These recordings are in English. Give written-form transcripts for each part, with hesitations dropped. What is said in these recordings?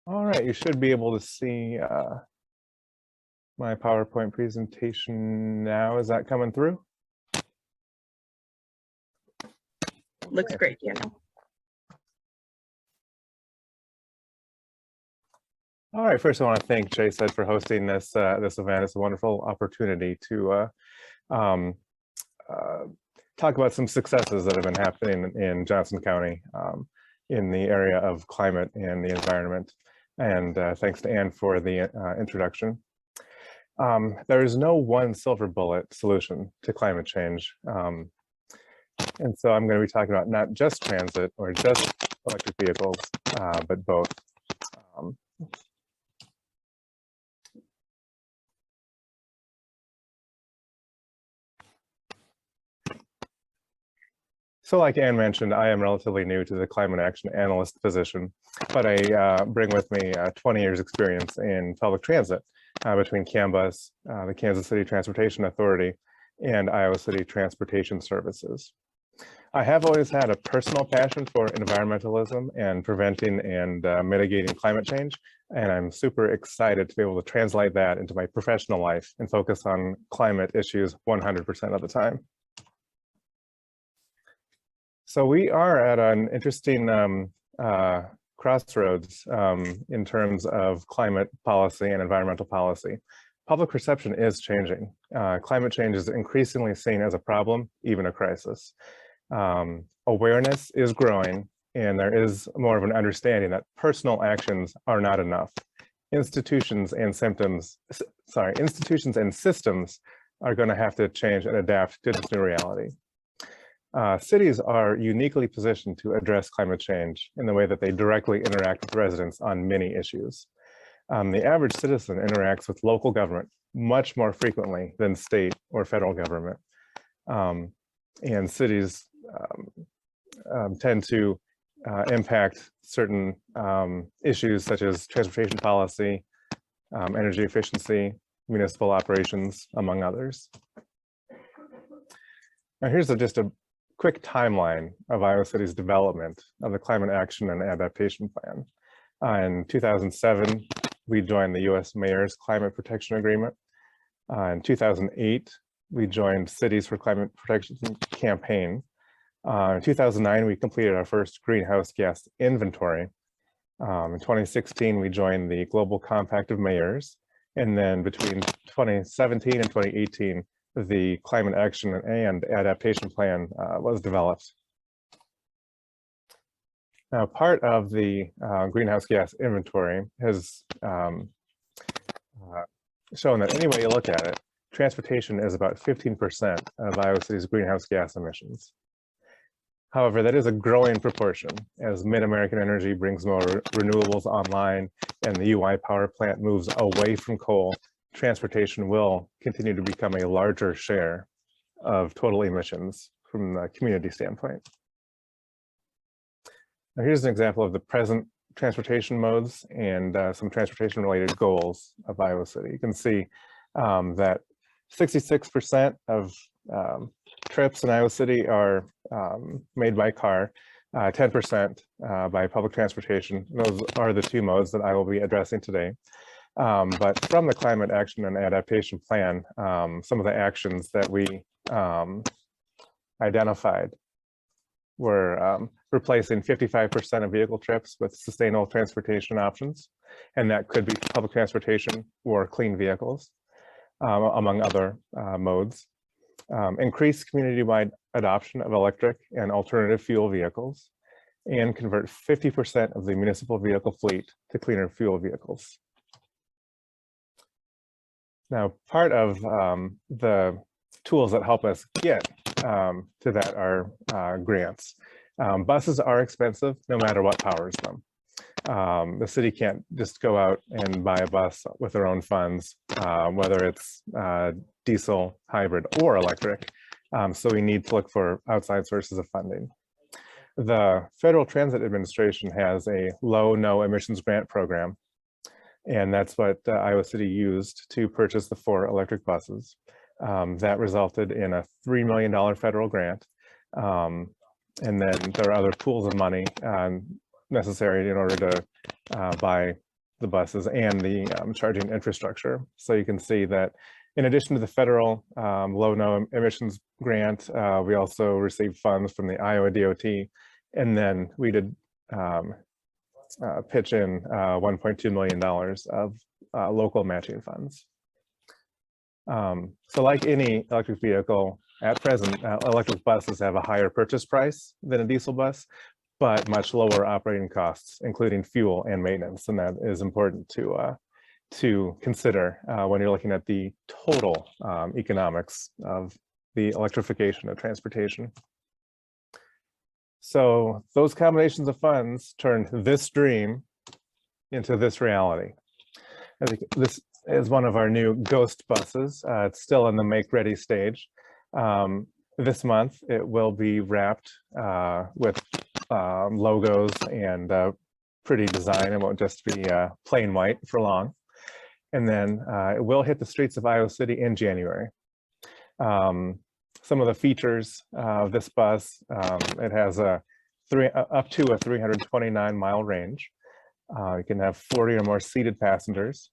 All right, you should be able to see my PowerPoint presentation now. Is that coming through? Looks great, yeah. All right, first I want to thank JCED for hosting this this event. It's a wonderful opportunity to talk about some successes that have been happening in Johnson County in the area of climate and the environment. And thanks to Anne for the introduction. There is no one silver bullet solution to climate change. And so I'm going to be talking about not just transit or just electric vehicles, but both. So like Anne mentioned, I am relatively new to the Climate Action Analyst position, but I bring with me 20 years experience in public transit between CANBUS, the Kansas City Transportation Authority, and Iowa City Transportation Services. I have always had a personal passion for environmentalism and preventing and mitigating climate change, and I'm super excited to be able to translate that into my professional life and focus on climate issues 100% of the time. So we are at an interesting crossroads in terms of climate policy and environmental policy. Public perception is changing. Climate change is increasingly seen as a problem, even a crisis. Awareness is growing, and there is more of an understanding that personal actions are not enough. Institutions and systems are going to have to change and adapt to this new reality. Cities are uniquely positioned to address climate change in the way that they directly interact with residents on many issues. The average citizen interacts with local government much more frequently than state or federal government. And cities tend to impact certain issues such as transportation policy, energy efficiency, municipal operations, among others. Now here's just a quick timeline of Iowa City's development of the Climate Action and Adaptation Plan. In 2007, we joined the U.S. Mayor's Climate Protection Agreement. In 2008, we joined Cities for Climate Protection Campaign. In 2009, we completed our first greenhouse gas inventory. In 2016, we joined the Global Compact of Mayors. And then between 2017 and 2018, the Climate Action and Adaptation Plan was developed. Now, part of the greenhouse gas inventory has shown that any way you look at it, transportation is about 15% of Iowa City's greenhouse gas emissions. However, that is a growing proportion as Mid-American Energy brings more renewables online and the UI power plant moves away from coal. Transportation will continue to become a larger share of total emissions from the community standpoint. Now here's an example of the present transportation modes and some transportation related goals of Iowa City. You can see that 66% of trips in Iowa City are made by car, 10% by public transportation. Those are the two modes that I will be addressing today. But from the Climate Action and Adaptation Plan, some of the actions that we identified were replacing 55% of vehicle trips with sustainable transportation options, and that could be public transportation or clean vehicles, among other modes. Increase community-wide adoption of electric and alternative fuel vehicles, and convert 50% of the municipal vehicle fleet to cleaner fuel vehicles. Now, part of the tools that help us get to that are grants. Buses are expensive no matter what powers them. The city can't just go out and buy a bus with their own funds, whether it's diesel, hybrid, or electric. So we need to look for outside sources of funding. The Federal Transit Administration has a low, no emissions grant program. And that's what Iowa City used to purchase the 4 electric buses. That resulted in a $3 million federal grant. And then there are other pools of money necessary in order to buy the buses and the charging infrastructure. So you can see that in addition to the federal low-no emissions grant, we also received funds from the Iowa DOT, and then we did pitch in $1.2 million of local matching funds. So like any electric vehicle, at present, electric buses have a higher purchase price than a diesel bus, but much lower operating costs, including fuel and maintenance. And that is important to consider when you're looking at the total economics of the electrification of transportation. So those combinations of funds turned this dream into this reality. I think this is one of our new ghost buses. It's still in the make ready stage. This month, it will be wrapped with logos and pretty design. It won't just be plain white for long. And then it will hit the streets of Iowa City in January. Some of the features of this bus, it has up to a 329-mile range. You can have 40 or more seated passengers.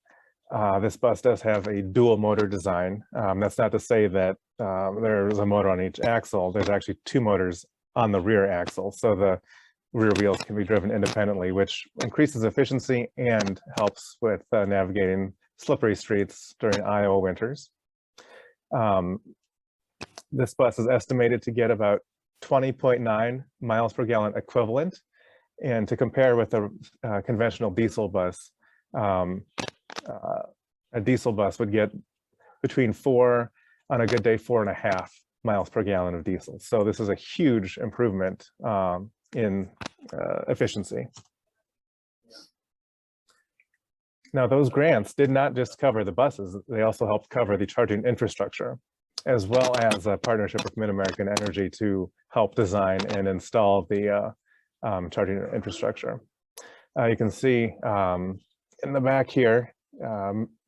This bus does have a dual motor design. That's not to say that there's a motor on each axle. There's actually two motors on the rear axle. So the rear wheels can be driven independently, which increases efficiency and helps with navigating slippery streets during Iowa winters. This bus is estimated to get about 20.9 miles per gallon equivalent. And to compare with a conventional diesel bus, a diesel bus would get between 4, on a good day, 4.5 miles per gallon of diesel. So this is a huge improvement in efficiency. Now, those grants did not just cover the buses, they also helped cover the charging infrastructure, as well as a partnership with Mid-American Energy to help design and install the charging infrastructure. You can see in the back here,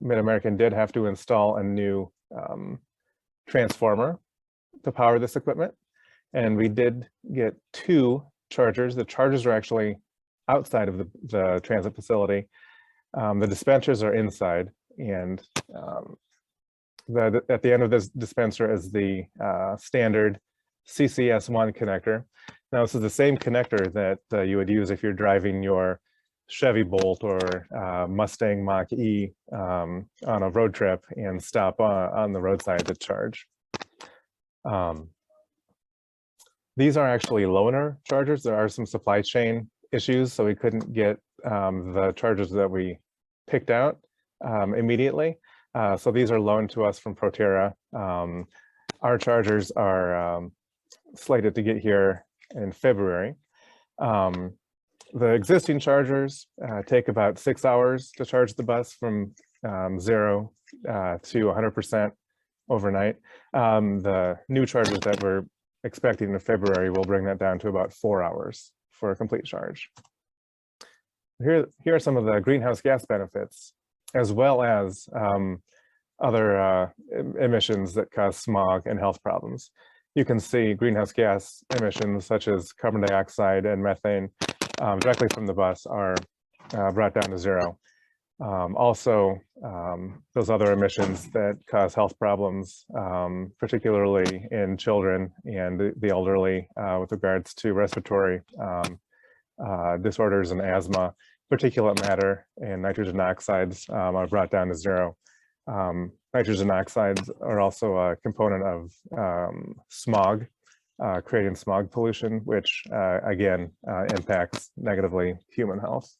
Mid-American did have to install a new transformer to power this equipment. And we did get 2 chargers. The chargers are actually outside of the transit facility. The dispensers are inside, and at the end of this dispenser is the standard CCS1 connector. Now, this is the same connector that you would use if you're driving your Chevy Bolt or Mustang Mach-E on a road trip and stop on the roadside to charge. These are actually loaner chargers. There are some supply chain issues, so we couldn't get the chargers that we picked out immediately. So these are loaned to us from Proterra. Our chargers are slated to get here in February. The existing chargers take about 6 hours to charge the bus from 0 to 100% overnight. The new chargers that we're expecting in February will bring that down to about 4 hours for a complete charge. Here are some of the greenhouse gas benefits, as well as other emissions that cause smog and health problems. You can see greenhouse gas emissions such as carbon dioxide and methane directly from the bus are brought down to 0. Also, those other emissions that cause health problems, particularly in children and the elderly with regards to respiratory disorders and asthma, particulate matter and nitrogen oxides are brought down to 0. Nitrogen oxides are also a component of smog, creating smog pollution, which again impacts negatively human health.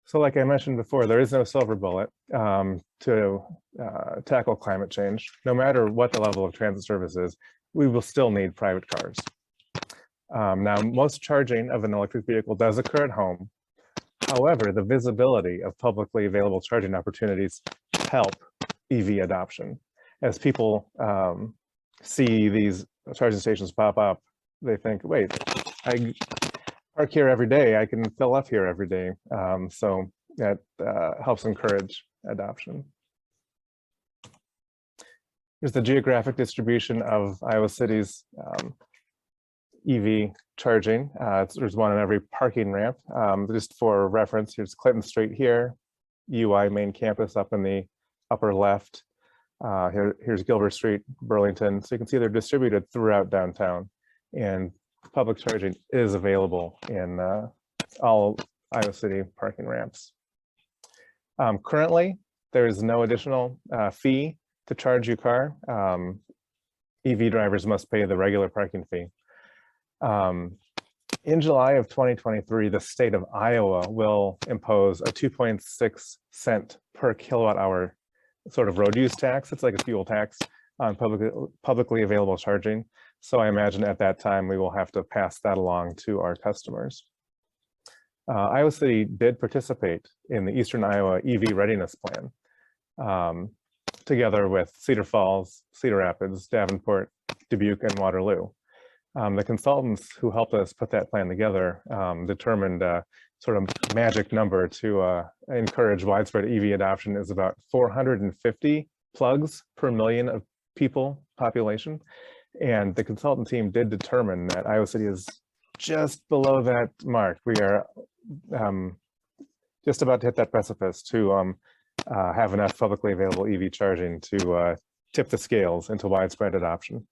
So like I mentioned before, there is no silver bullet to tackle climate change. No matter what the level of transit service is, we will still need private cars. Now, most charging of an electric vehicle does occur at home. However, the visibility of publicly available charging opportunities help EV adoption. As people see these charging stations pop up, they think, wait, I park here every day, I can fill up here every day. So that helps encourage adoption. Here's the geographic distribution of Iowa City's EV charging. There's one on every parking ramp. Just for reference, here's Clinton Street here, UI main campus up in the upper left. Here's Gilbert Street, Burlington. So you can see they're distributed throughout downtown, and public charging is available in all Iowa City parking ramps. Currently, there is no additional fee to charge your car. EV drivers must pay the regular parking fee. In July of 2023, the state of Iowa will impose a 2.6 cent per kilowatt hour sort of road use tax. It's like a fuel tax on publicly available charging. So I imagine at that time we will have to pass that along to our customers. Iowa City did participate in the Eastern Iowa EV Readiness Plan, together with Cedar Falls, Cedar Rapids, Davenport, Dubuque, and Waterloo. The consultants who helped us put that plan together determined a sort of magic number to encourage widespread EV adoption is about 450 plugs per million of population. And the consultant team did determine that Iowa City is just below that mark. We are just about to hit that precipice to have enough publicly available EV charging to tip the scales into widespread adoption.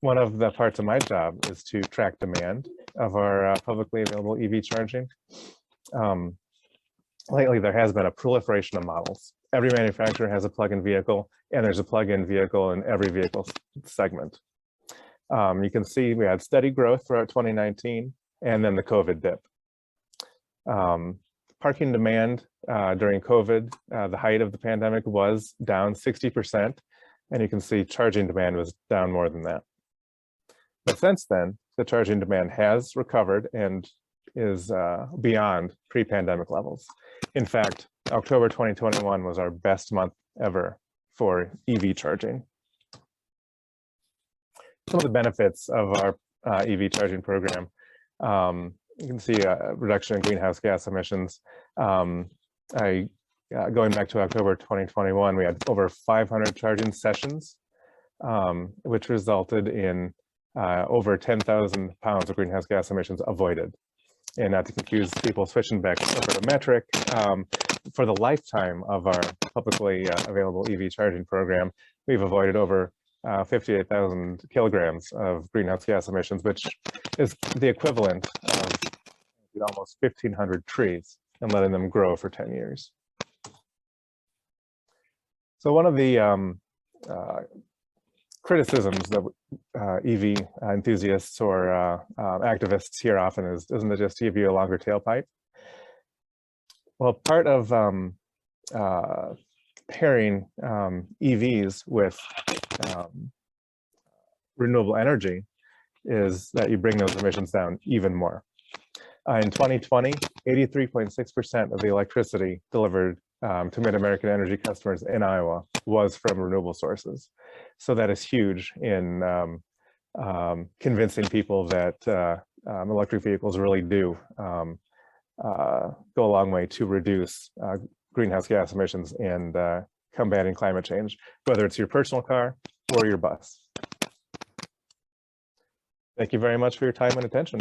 One of the parts of my job is to track demand of our publicly available EV charging. Lately, there has been a proliferation of models. Every manufacturer has a plug-in vehicle, and there's a plug-in vehicle in every vehicle segment. You can see we had steady growth throughout 2019, and then the COVID dip. Parking demand during COVID, the height of the pandemic, was down 60%, and you can see charging demand was down more than that. But since then, the charging demand has recovered and is beyond pre-pandemic levels. In fact, October 2021 was our best month ever for EV charging. Some of the benefits of our EV charging program, you can see a reduction in greenhouse gas emissions. Going back to October 2021, we had over 500 charging sessions, which resulted in over 10,000 pounds of greenhouse gas emissions avoided. And not to confuse people switching back over to metric, for the lifetime of our publicly available EV charging program, we've avoided over 58,000 kilograms of greenhouse gas emissions, which is the equivalent of almost 1,500 trees and letting them grow for 10 years. So one of the criticisms that EV enthusiasts or activists hear often is, doesn't it just give you a longer tailpipe? Well, part of pairing EVs with renewable energy is that you bring those emissions down even more. In 2020, 83.6% of the electricity delivered to Mid-American Energy customers in Iowa was from renewable sources. So that is huge in convincing people that electric vehicles really do go a long way to reduce greenhouse gas emissions and combating climate change, whether it's your personal car or your bus. Thank you very much for your time and attention.